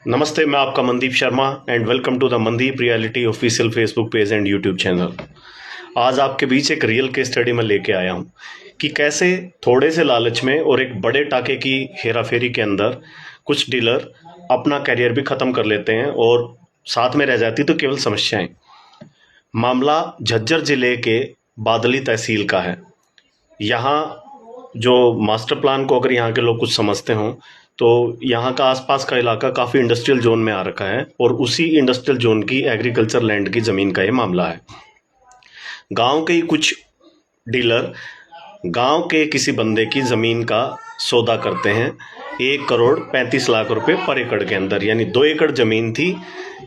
नमस्ते, मैं आपका Mandeep Sharma and welcome to the Mandeep reality official Facebook page and YouTube channel. आज आपके बीच एक रियल केस स्टडी में लेके आया हूँ कि कैसे थोड़े से लालच में और एक बड़े टाके की हेराफेरी के अंदर कुछ डीलर अपना करियर भी ख़त्म कर लेते हैं और साथ में रह जाती तो केवल समस्याएं। मामला झज्जर ज़िले के बादली तहसील का है। यहाँ जो मास्टर प्लान को अगर यहाँ के लोग कुछ समझते हों तो यहाँ का आसपास का इलाका काफ़ी इंडस्ट्रियल जोन में आ रखा है और उसी इंडस्ट्रियल जोन की एग्रीकल्चर लैंड की ज़मीन का ये मामला है। गांव के ही कुछ डीलर गांव के किसी बंदे की ज़मीन का सौदा करते हैं 1 करोड़ 35 लाख रुपए पर एकड़ के अंदर, यानी 2 एकड़ ज़मीन थी।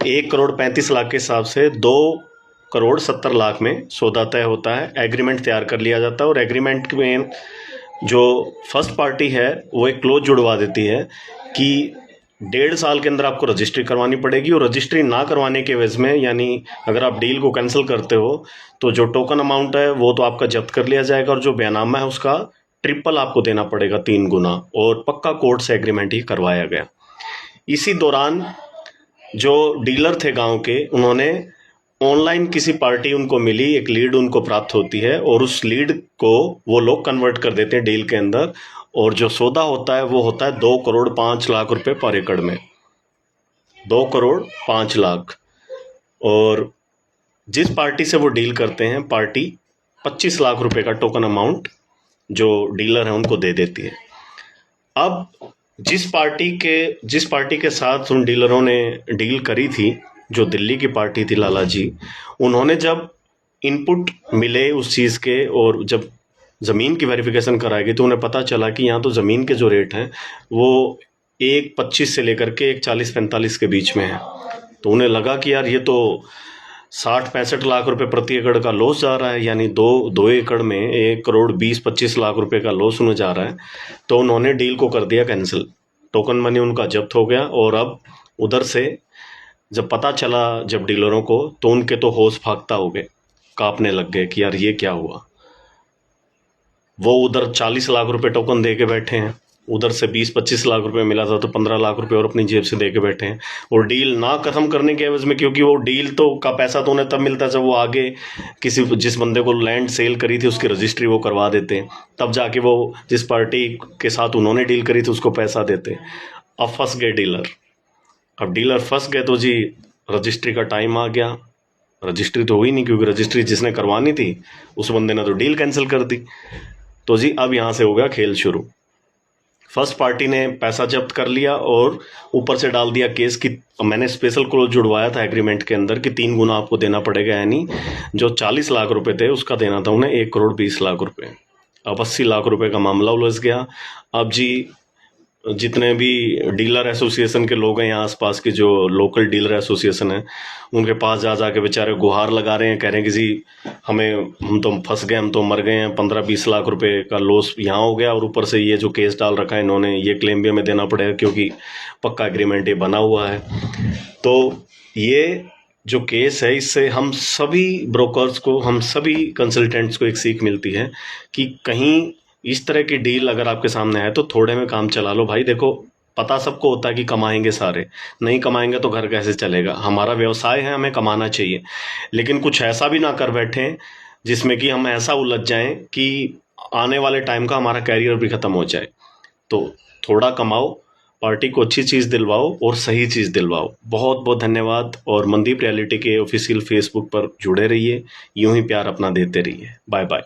1 करोड़ 35 लाख के हिसाब से 2 करोड़ 70 लाख में सौदा तय होता है। एग्रीमेंट तैयार कर लिया जाता है और एग्रीमेंट में जो फर्स्ट पार्टी है वो एक क्लोज जुड़वा देती है कि 1.5 साल के अंदर आपको रजिस्ट्री करवानी पड़ेगी और रजिस्ट्री ना करवाने के एवज में, यानी अगर आप डील को कैंसिल करते हो तो जो टोकन अमाउंट है वो तो आपका जब्त कर लिया जाएगा और जो बयानामा है उसका ट्रिपल आपको देना पड़ेगा, 3 गुना। और पक्का कोर्ट से एग्रीमेंट ही करवाया गया। इसी दौरान जो डीलर थे गाँव के, उन्होंने ऑनलाइन किसी पार्टी उनको मिली, एक लीड उनको प्राप्त होती है और उस लीड को वो लोग कन्वर्ट कर देते हैं डील के अंदर और जो सौदा होता है वो होता है 2 करोड़ 5 लाख रुपए पर एकड़ में। 2 करोड़ 5 लाख। और जिस पार्टी से वो डील करते हैं, पार्टी 25 लाख रुपए का टोकन अमाउंट जो डीलर है उनको दे देती है। अब जिस पार्टी के साथ उन डीलरों ने डील करी थी, जो दिल्ली की पार्टी थी लाला जी, उन्होंने जब इनपुट मिले उस चीज़ के और जब ज़मीन की वेरिफिकेशन कराई गई तो उन्हें पता चला कि यहाँ तो ज़मीन के जो रेट हैं वो 1.25 से लेकर के 1.40-1.45 के बीच में है। तो उन्हें लगा कि यार ये तो 60-65 लाख रुपए प्रति एकड़ का लॉस जा रहा है, यानी दो एकड़ में 1 करोड़ 20-25 लाख रुपए का लॉस उन्हें जा रहा है। तो उन्होंने डील को कर दिया कैंसिल। टोकन मनी उनका जब्त हो गया और अब उधर से जब पता चला जब डीलरों को, तो उनके तो होश फाख्ता हो गए, कांपने लग गए कि यार ये क्या हुआ। वो उधर 40 लाख रुपए टोकन दे के बैठे हैं, उधर से 20-25 लाख रुपए मिला था तो 15 लाख रुपए और अपनी जेब से दे के बैठे हैं। और डील ना खत्म करने के एवज में, क्योंकि वो डील तो का पैसा तो उन्हें तब मिलता जब वो आगे किसी जिस बंदे को लैंड सेल करी थी उसकी रजिस्ट्री वो करवा देते, तब जाके वो जिस पार्टी के साथ उन्होंने डील करी थी उसको पैसा देते। अब फंस गए डीलर। अब डीलर फंस गए तो जी रजिस्ट्री का टाइम आ गया। रजिस्ट्री तो हुई नहीं, क्योंकि रजिस्ट्री जिसने करवानी थी उस बंदे ने तो डील कैंसिल कर दी। तो जी अब यहाँ से हो गया खेल शुरू। फर्स्ट पार्टी ने पैसा जब्त कर लिया और ऊपर से डाल दिया केस कि मैंने स्पेशल क्लोज जुड़वाया था एग्रीमेंट के अंदर कि 3 गुना आपको देना पड़ेगा, यानी जो 40 लाख रुपए थे उसका देना था उन्हें 1 करोड़ 20 लाख रुपए। अब 80 लाख रुपए का मामला उलझ गया। अब जी जितने भी डीलर एसोसिएशन के लोग हैं, यहाँ आसपास के जो लोकल डीलर एसोसिएशन है, उनके पास जा जाके बेचारे गुहार लगा रहे हैं, कह रहे हैं कि जी हम तो फंस गए, हम तो मर गए हैं, 15-20 लाख रुपए का लॉस यहाँ हो गया और ऊपर से ये जो केस डाल रखा है इन्होंने, ये क्लेम भी हमें देना पड़ेगा क्योंकि पक्का एग्रीमेंट ये बना हुआ है। तो ये जो केस है इससे हम सभी ब्रोकर्स को, हम सभी कंसल्टेंट्स को एक सीख मिलती है कि कहीं इस तरह की डील अगर आपके सामने है तो थोड़े में काम चला लो भाई। देखो, पता सबको होता है कि कमाएंगे सारे, नहीं कमाएंगे तो घर कैसे चलेगा। हमारा व्यवसाय है, हमें कमाना चाहिए, लेकिन कुछ ऐसा भी ना कर बैठें जिसमें कि हम ऐसा उलझ जाएं कि आने वाले टाइम का हमारा कैरियर भी ख़त्म हो जाए। तो थोड़ा कमाओ, पार्टी को अच्छी चीज़ दिलवाओ और सही चीज़ दिलवाओ। बहुत बहुत धन्यवाद और मनदीप रियलिटी के ऑफिशियल फेसबुक पर जुड़े रहिए, यूं ही प्यार अपना देते रहिए। Bye bye.